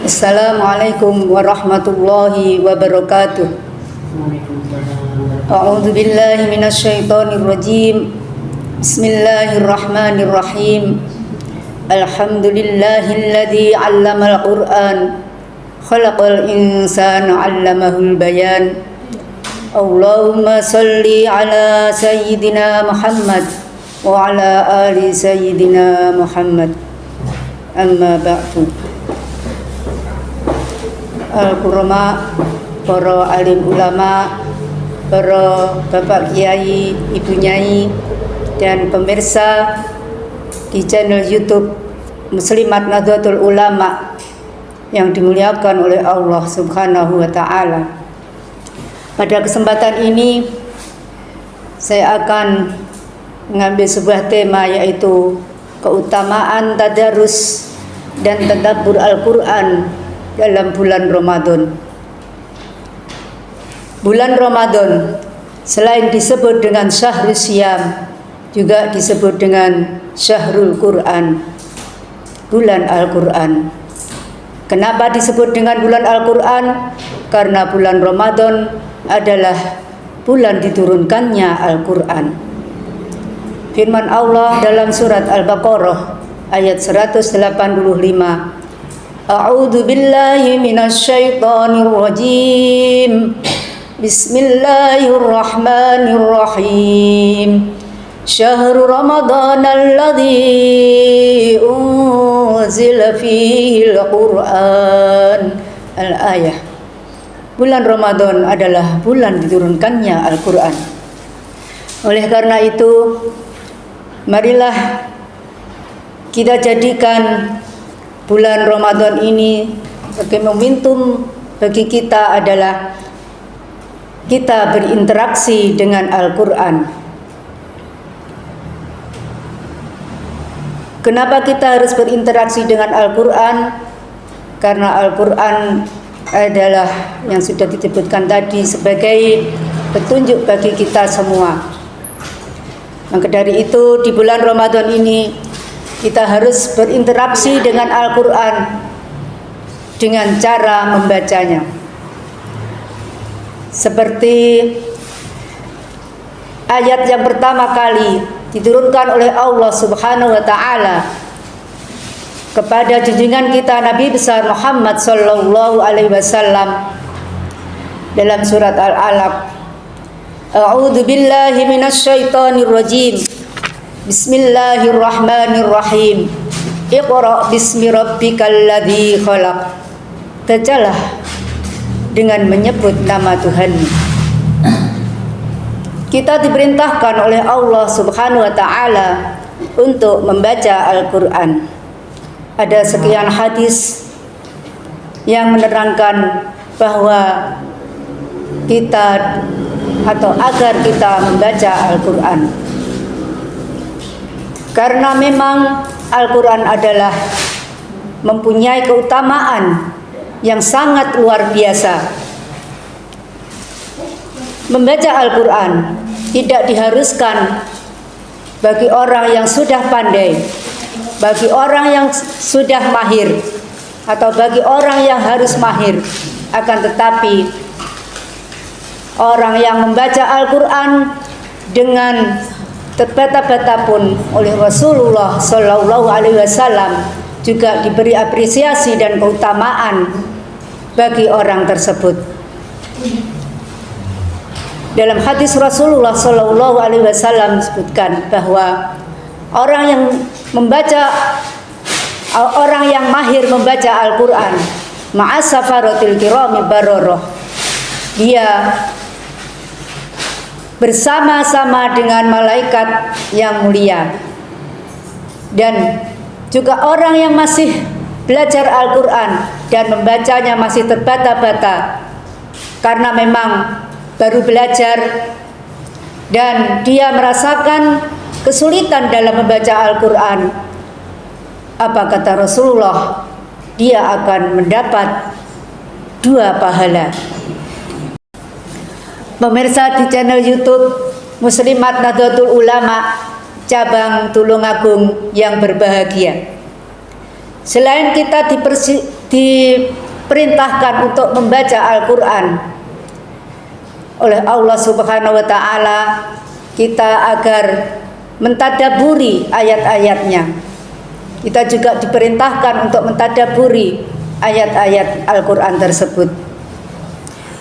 Assalamualaikum warahmatullahi wabarakatuh. A'udzu billahi minasyaitonir rajim. Bismillahirrahmanirrahim. Alhamdulillahilladzi 'allamal Qur'an, khalaqal insana 'allamahul bayan. Allahumma shalli ala sayyidina Muhammad wa ala ali sayyidina Muhammad. Amma ba'du. Al-Qurama, para alim ulama, para bapak kiai, ibu nyai, dan pemirsa di channel YouTube Muslimat Nahdlatul Ulama yang dimuliakan oleh Allah Subhanahu wa taala. Pada kesempatan ini saya akan mengambil sebuah tema, yaitu keutamaan tadarus dan tadabbur Al-Qur'an dalam bulan Ramadan. Bulan Ramadan selain disebut dengan Syahrul Syiyam, juga disebut dengan Syahrul Quran, bulan Al-Quran. Kenapa disebut dengan bulan Al-Quran? Karena bulan Ramadan adalah bulan diturunkannya Al-Quran. Firman Allah dalam surat Al-Baqarah ayat 185, A'udzu billahi minasyaitonir rajim. Bismillahirrahmanirrahim. Syahrul Ramadan alladzi unzila fihi al-Qur'an. Al-ayah. Bulan Ramadan adalah bulan diturunkannya Al-Qur'an. Oleh karena itu, marilah kita jadikan bulan Ramadan ini sebagai momentum bagi kita adalah kita berinteraksi dengan Al-Quran. Kenapa kita harus berinteraksi dengan Al-Quran? Karena Al-Quran adalah yang sudah disebutkan tadi sebagai petunjuk bagi kita semua. Maka dari itu di bulan Ramadan ini kita harus berinteraksi dengan Al-Quran dengan cara membacanya. Seperti ayat yang pertama kali diturunkan oleh Allah Subhanahu wa taala kepada junjungan kita Nabi besar Muhammad sallallahu alaihi wasallam dalam surat Al-Alaq. A'udzu billahi minasyaitonir rajim. Bismillahirrahmanirrahim. Iqra bismi rabbikal ladzi khalaq. Bacalah dengan menyebut nama Tuhan. Kita diperintahkan oleh Allah Subhanahu wa taala untuk membaca Al-Qur'an. Ada sekian hadis yang menerangkan bahwa kita atau agar kita membaca Al-Qur'an. Karena memang Al-Quran adalah mempunyai keutamaan yang sangat luar biasa. Membaca Al-Quran tidak diharuskan bagi orang yang sudah pandai, bagi orang yang sudah mahir, atau bagi orang yang harus mahir. Akan tetapi orang yang membaca Al-Quran dengan terbata-bata pun oleh Rasulullah Sallallahu Alaihi Wasallam juga diberi apresiasi dan keutamaan bagi orang tersebut. Dalam hadis Rasulullah Sallallahu Alaihi Wasallam disebutkan bahwa orang yang mahir membaca Al-Quran ma'asafaratil kirami baroroh, dia bersama-sama dengan malaikat yang mulia. Dan juga orang yang masih belajar Al-Quran dan membacanya masih terbata-bata karena memang baru belajar dan dia merasakan kesulitan dalam membaca Al-Quran, apa kata Rasulullah? Dia akan mendapat 2 pahala. Pemirsa di channel YouTube Muslimat Nahdlatul Ulama cabang Tulungagung yang berbahagia, selain kita diperintahkan untuk membaca Al-Quran oleh Allah Subhanahu wa Ta'ala kita agar mentadaburi ayat-ayatnya. Kita juga diperintahkan untuk mentadaburi ayat-ayat Al-Quran tersebut,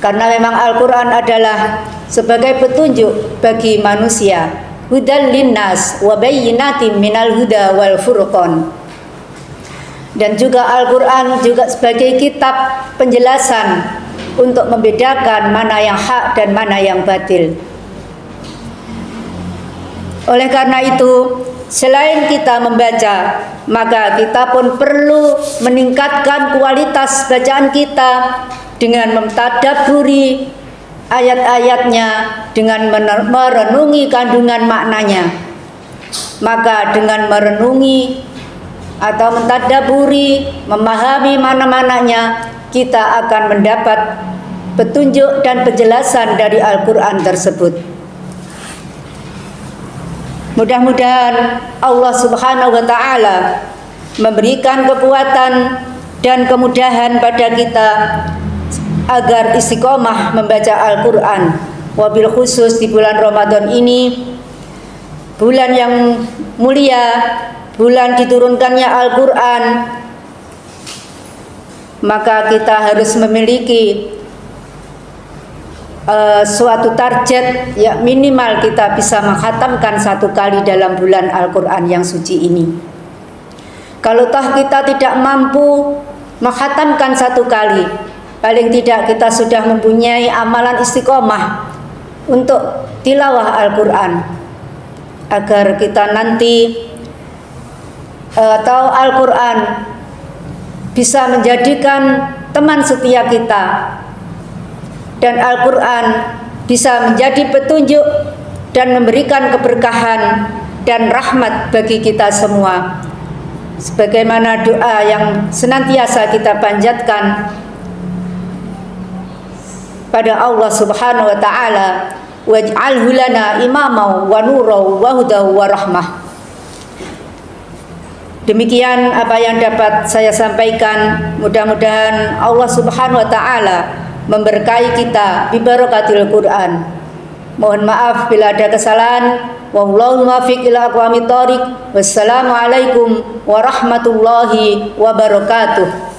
karena memang Al-Quran adalah sebagai petunjuk bagi manusia, hudal linnas wa bayyinatin minal huda wal furqan. Dan juga Al-Quran juga sebagai kitab penjelasan untuk membedakan mana yang hak dan mana yang batil. Oleh karena itu, selain kita membaca, maka kita pun perlu meningkatkan kualitas bacaan kita dengan mentadabburi ayat-ayatnya, dengan merenungi kandungan maknanya. Maka dengan merenungi atau mentadabburi, memahami mana-mananya, kita akan mendapat petunjuk dan penjelasan dari Al-Quran tersebut. Mudah-mudahan Allah Subhanahu wa Ta'ala memberikan kekuatan dan kemudahan pada kita agar istiqomah membaca Al-Quran. Wabil khusus di bulan Ramadan ini, bulan yang mulia, bulan diturunkannya Al-Quran, maka kita harus memiliki suatu target, ya minimal kita bisa menghatamkan 1 kali dalam bulan Al-Quran yang suci ini. Kalau toh kita tidak mampu menghatamkan 1 kali, paling tidak kita sudah mempunyai amalan istiqomah untuk tilawah Al-Quran, agar kita nanti atau Al-Quran bisa menjadikan teman setia kita, dan Al-Quran bisa menjadi petunjuk dan memberikan keberkahan dan rahmat bagi kita semua. Sebagaimana doa yang senantiasa kita panjatkan pada Allah Subhanahu wa Ta'ala, waj'alhu lana imama wa nura wa huda wa rahmah. Demikian apa yang dapat saya sampaikan. Mudah-mudahan Allah Subhanahu wa Ta'ala memberkahi kita bi barakatil Quran. Mohon maaf bila ada kesalahan. Wallahu muwaffiq ila aqwamit thoriq. Wassalamualaikum warahmatullahi wabarakatuh.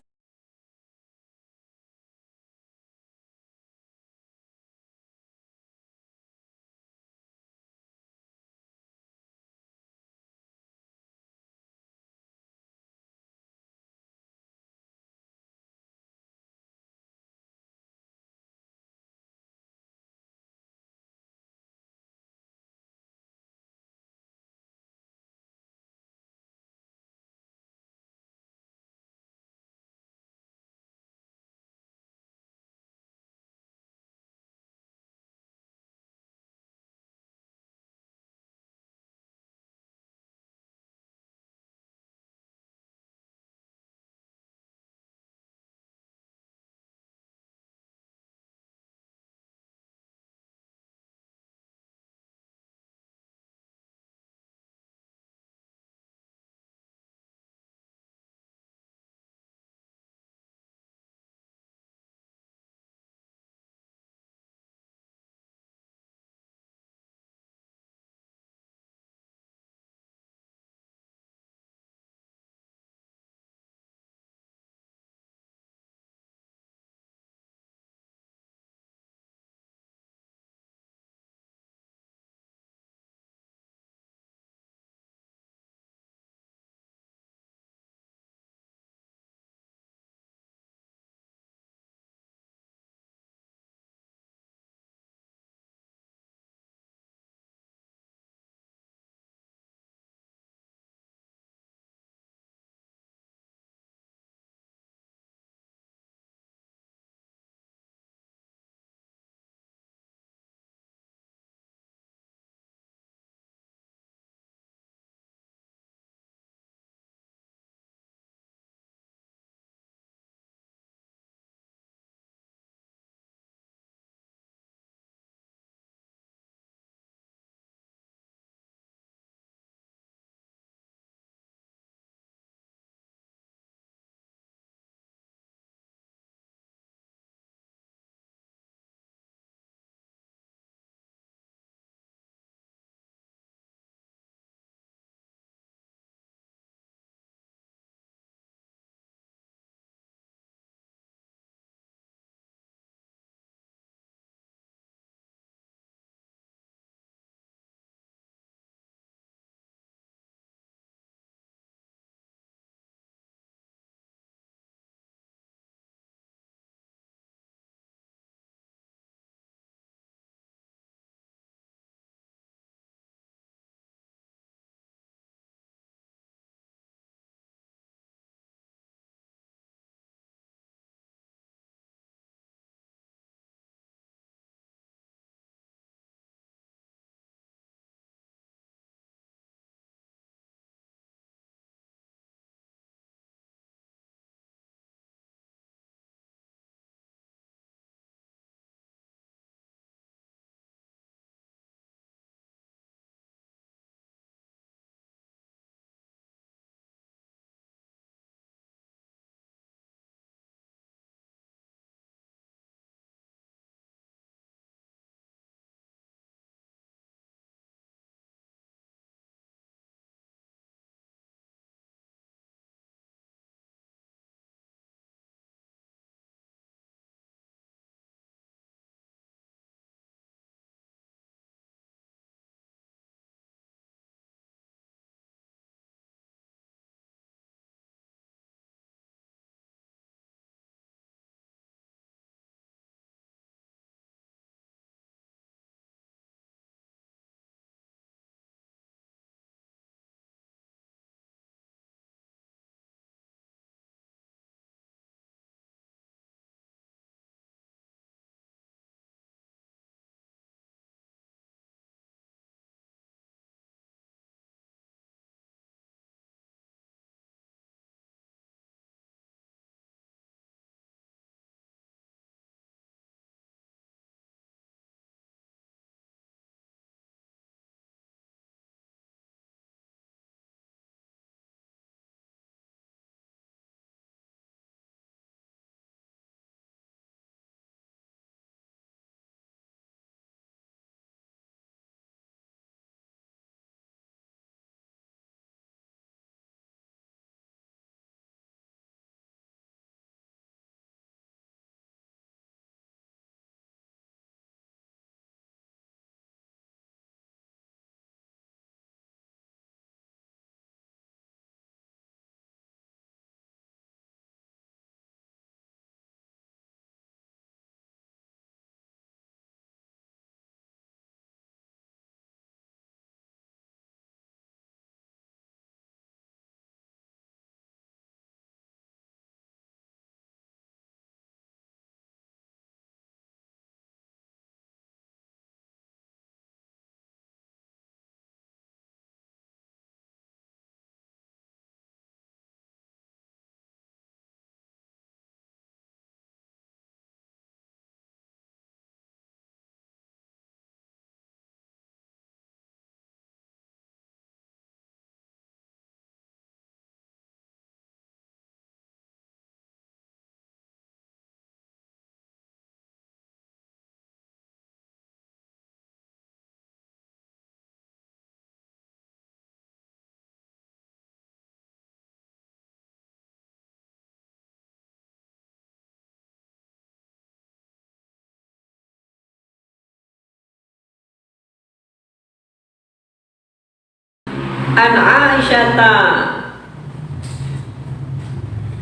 An Aisyata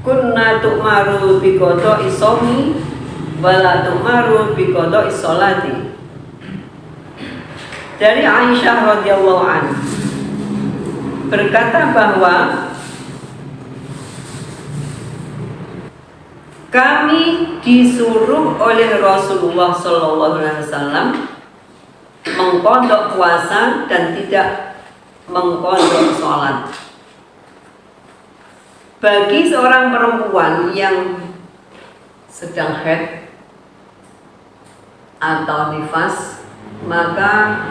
kunna tu'maru bi qada'i shaumi wa la tu'maru bi qada'i sholati. Dari Aisyah radhiyallahu anha berkata bahwa kami disuruh oleh Rasulullah SAW mengqadha puasa dan tidak mengqadha sholat. Bagi seorang perempuan yang sedang haid atau nifas, maka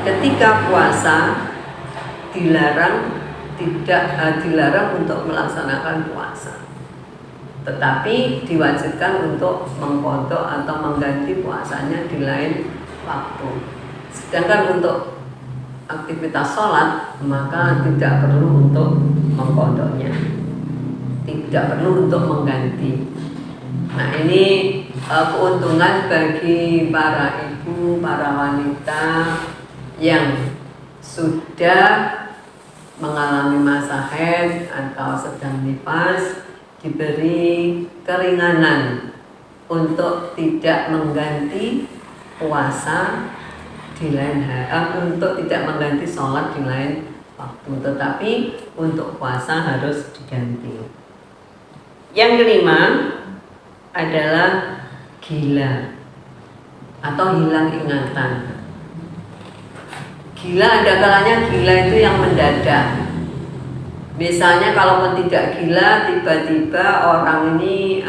ketika puasa dilarang untuk melaksanakan puasa, tetapi diwajibkan untuk mengqadha atau mengganti puasanya di lain waktu. Sedangkan untuk aktivitas sholat maka tidak perlu untuk mengqadhanya, tidak perlu untuk mengganti. Nah, ini keuntungan bagi para ibu, para wanita yang sudah mengalami masa haid atau sedang nifas, diberi keringanan untuk tidak mengganti puasa di lain hari, untuk tidak mengganti sholat di lain waktu, tetapi untuk puasa harus diganti. Yang kelima adalah gila atau hilang ingatan. Gila, ada kalanya gila itu yang mendadak. Misalnya kalaupun tidak gila, tiba-tiba orang ini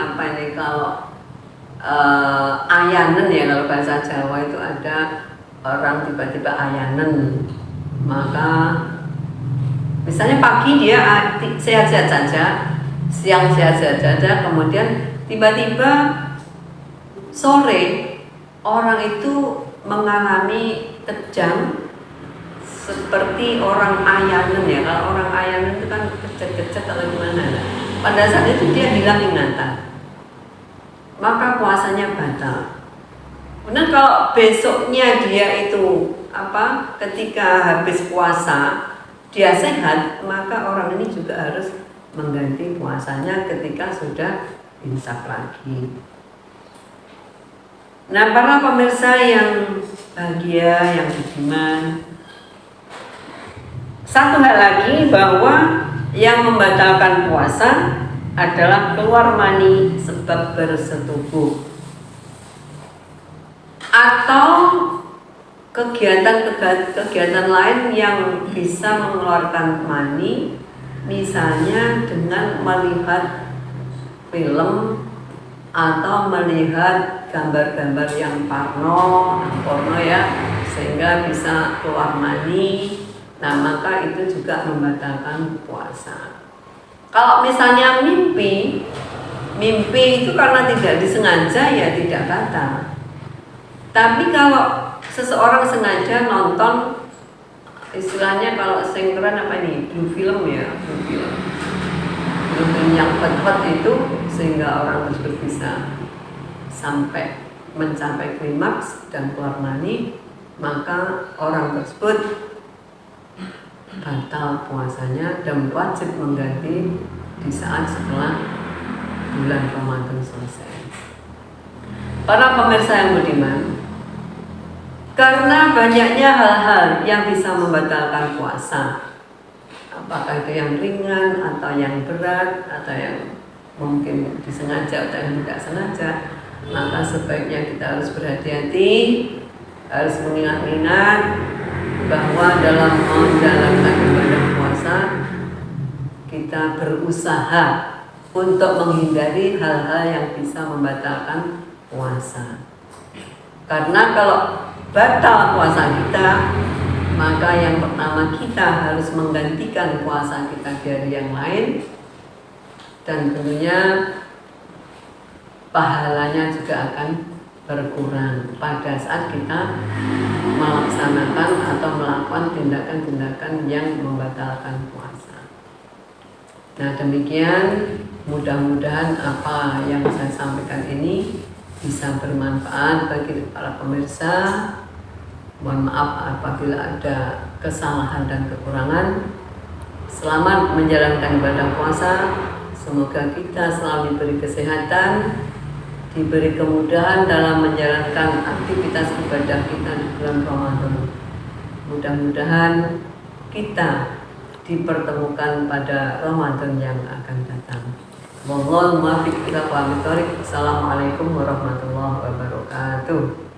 kalau ayanen ya, kalau bahasa Jawa itu ada orang tiba-tiba ayanen. Maka misalnya pagi dia sehat-sehat saja, siang sehat-sehat saja, kemudian tiba-tiba sore orang itu mengalami kejang seperti orang ayanen ya. Kalau orang ayanen itu kan kecet-kecet atau gimana. Pada saat itu dia hilang ingatan, maka puasanya batal. Kemudian kalau besoknya dia itu ketika habis puasa dia sehat, maka orang ini juga harus mengganti puasanya ketika sudah imsak lagi. Nah, para pemirsa yang bahagia, yang budiman, satu hal lagi, bahwa yang membatalkan puasa adalah keluar mani sebab bersetubuh atau kegiatan lain yang bisa mengeluarkan mani, misalnya dengan melihat film atau melihat gambar-gambar yang porno ya, sehingga bisa keluar mani. Nah, maka itu juga membatalkan puasa. Kalau misalnya mimpi itu karena tidak disengaja ya tidak batal. Tapi kalau seseorang sengaja nonton, istilahnya kalau singkran blue film ya, film yang hot itu, sehingga orang tersebut bisa sampai mencapai klimaks dan keluar mani, maka orang tersebut batal puasanya dan wajib mengganti di saat setelah bulan Ramadan selesai. Para pemirsa yang budiman, karena banyaknya hal-hal yang bisa membatalkan puasa, apakah itu yang ringan atau yang berat atau yang mungkin disengaja atau yang tidak sengaja, maka sebaiknya kita harus berhati-hati, harus mengingat-ingat bahwa dalam menjalankan ibadah puasa kita berusaha untuk menghindari hal-hal yang bisa membatalkan puasa. Karena kalau batal puasa kita, maka yang pertama kita harus menggantikan puasa kita dari yang lain, dan tentunya pahalanya juga akan berkurang pada saat kita melaksanakan atau melakukan tindakan-tindakan yang membatalkan puasa. Nah, demikian, mudah-mudahan apa yang saya sampaikan ini bisa bermanfaat bagi para pemirsa. Mohon maaf apabila ada kesalahan dan kekurangan. Selamat menjalankan ibadah puasa. Semoga kita selalu diberi kesehatan, diberi kemudahan dalam menjalankan aktivitas ibadah kita di bulan Ramadan. Mudah-mudahan kita dipertemukan pada Ramadan yang akan datang. Wallahu muwaffiq ila aqwamit thoriq. Assalamualaikum warahmatullahi wabarakatuh.